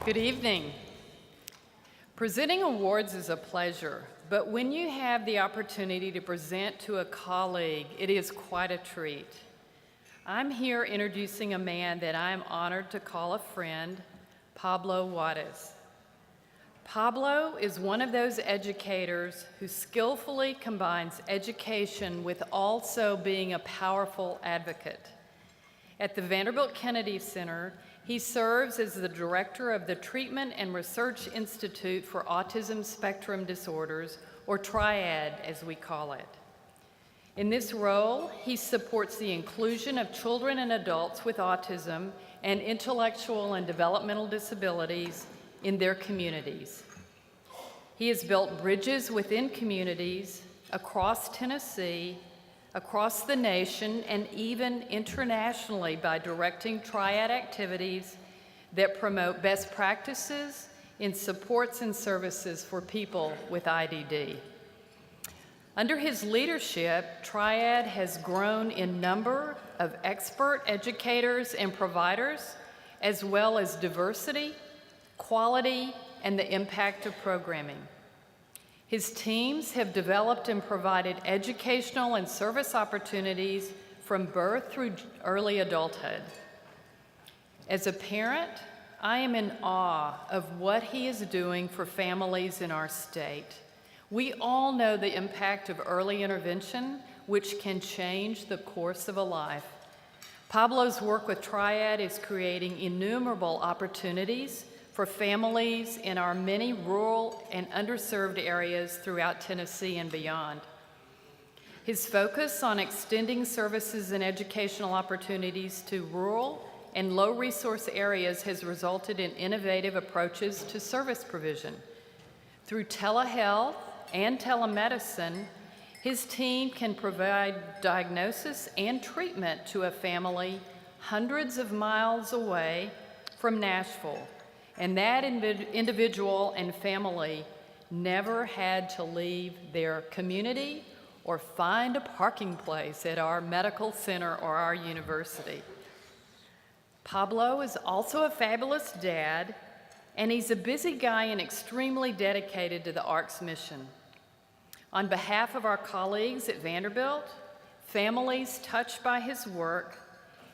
Good evening. Presenting awards is a pleasure, but when you have the opportunity to present to a colleague, it is quite a treat. I'm here introducing a man that I am honored to call a friend, Pablo Juarez. Pablo is one of those educators who skillfully combines education with also being a powerful advocate. At the Vanderbilt Kennedy Center, he serves as the director of the Treatment and Research Institute for Autism Spectrum Disorders, or TRIAD as we call it. In this role, he supports the inclusion of children and adults with autism and intellectual and developmental disabilities in their communities. He has built bridges within communities across Tennessee, across the nation, and even internationally by directing TRIAD activities that promote best practices in supports and services for people with IDD. Under his leadership, TRIAD has grown in number of expert educators and providers, as well as diversity, quality, and the impact of programming. His teams have developed and provided educational and service opportunities from birth through early adulthood. As a parent, I am in awe of what he is doing for families in our state. We all know the impact of early intervention, which can change the course of a life. Pablo's work with TRIAD is creating innumerable opportunities for families in our many rural and underserved areas throughout Tennessee and beyond. His focus on extending services and educational opportunities to rural and low-resource areas has resulted in innovative approaches to service provision. Through telehealth and telemedicine, his team can provide diagnosis and treatment to a family hundreds of miles away from Nashville, and that individual and family never had to leave their community or find a parking place at our medical center or our university. Pablo is also a fabulous dad, and he's a busy guy and extremely dedicated to the ARC's mission. On behalf of our colleagues at Vanderbilt, families touched by his work,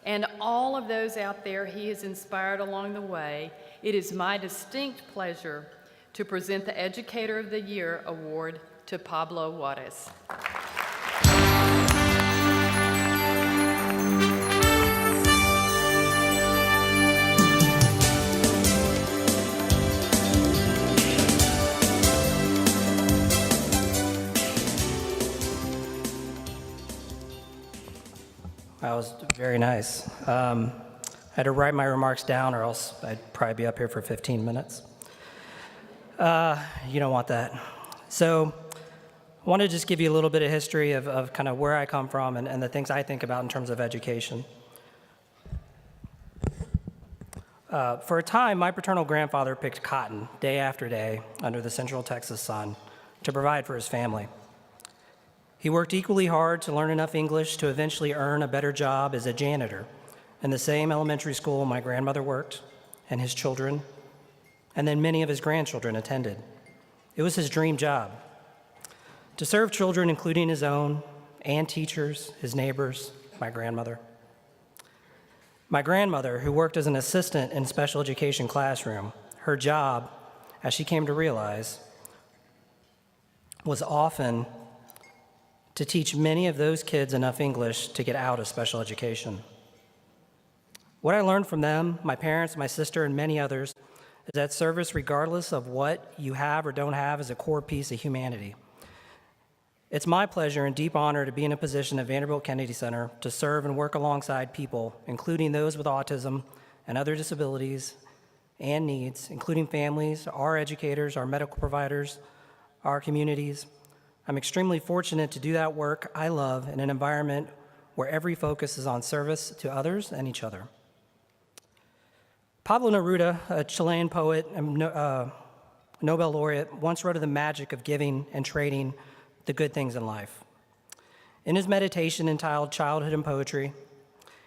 and all of those out there he has inspired along the way, it is my distinct pleasure to present the Educator of the Year award to Pablo Juarez. That was very nice. I had to write my remarks down or else I'd probably be up here for 15 minutes. You don't want that. So I want to just give you a little bit of history of kind of where I come from and the things I think about in terms of education. For a time, my paternal grandfather picked cotton day after day under the central Texas sun to provide for his family. He worked equally hard to learn enough English to eventually earn a better job as a janitor in the same elementary school my grandmother worked and his children, and then many of his grandchildren attended. It was his dream job. To serve children, including his own, and teachers, his neighbors, my grandmother. My grandmother, who worked as an assistant in a special education classroom, her job, as she came to realize, was often to teach many of those kids enough English to get out of special education. What I learned from them, my parents, my sister, and many others, is that service, regardless of what you have or don't have, is a core piece of humanity. It's my pleasure and deep honor to be in a position at Vanderbilt Kennedy Center to serve and work alongside people, including those with autism and other disabilities and needs, including families, our educators, our medical providers, our communities. I'm extremely fortunate to do that work I love in an environment where every focus is on service to others and each other. Pablo Neruda, a Chilean poet and Nobel laureate, once wrote of the magic of giving and trading the good things in life. In his meditation entitled Childhood and Poetry,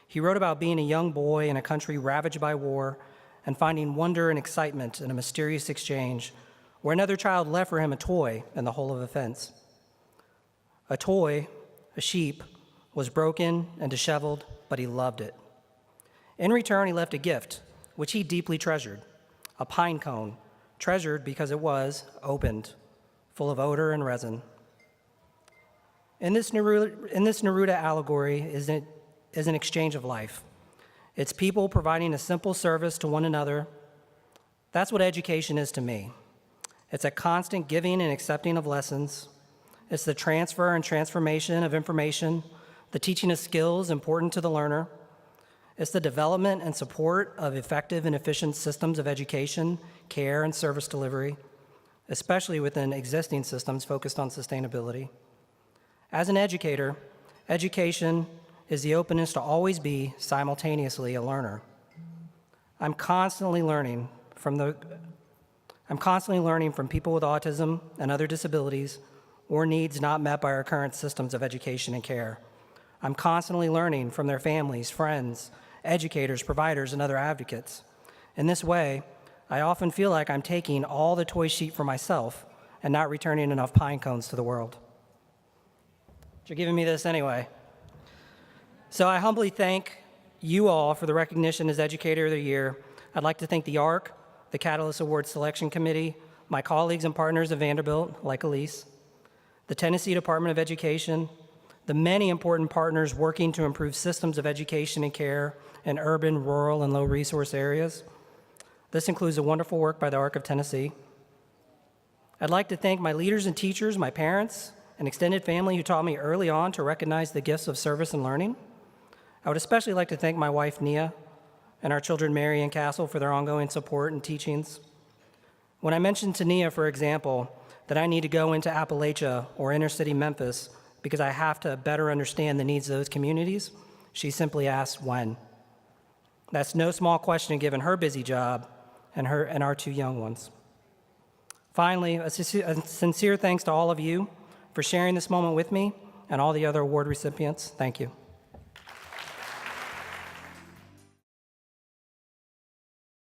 he wrote about being a young boy in a country ravaged by war and finding wonder and excitement in a mysterious exchange where another child left for him a toy in the hole of a fence. A toy, a sheep, was broken and disheveled, but he loved it. In return, he left a gift, which he deeply treasured, a pine cone, treasured because it was opened, full of odor and resin. In this Neruda allegory is an exchange of life. It's people providing a simple service to one another. That's what education is to me. It's a constant giving and accepting of lessons. It's the transfer and transformation of information, the teaching of skills important to the learner. It's the development and support of effective and efficient systems of education, care, and service delivery, especially within existing systems focused on sustainability. As an educator, education is the openness to always be simultaneously a learner. I'm constantly learning from people with autism and other disabilities or needs not met by our current systems of education and care. I'm constantly learning from their families, friends, educators, providers, and other advocates. In this way, I often feel like I'm taking all the toy sheep for myself and not returning enough pine cones to the world. You're giving me this anyway. So I humbly thank you all for the recognition as Educator of the Year. I'd like to thank the ARC, the Catalyst Award Selection Committee, my colleagues and partners at Vanderbilt, like Elise, the Tennessee Department of Education, the many important partners working to improve systems of education and care in urban, rural, and low-resource areas. This includes the wonderful work by the ARC of Tennessee. I'd like to thank my leaders and teachers, my parents, and extended family who taught me early on to recognize the gifts of service and learning. I would especially like to thank my wife, Nia, and our children, Mary and Castle, for their ongoing support and teachings. When I mentioned to Nia, for example, that I need to go into Appalachia or inner city Memphis because I have to better understand the needs of those communities, she simply asked when. That's no small question given her busy job and our two young ones. Finally, a sincere thanks to all of you for sharing this moment with me and all the other award recipients. Thank you.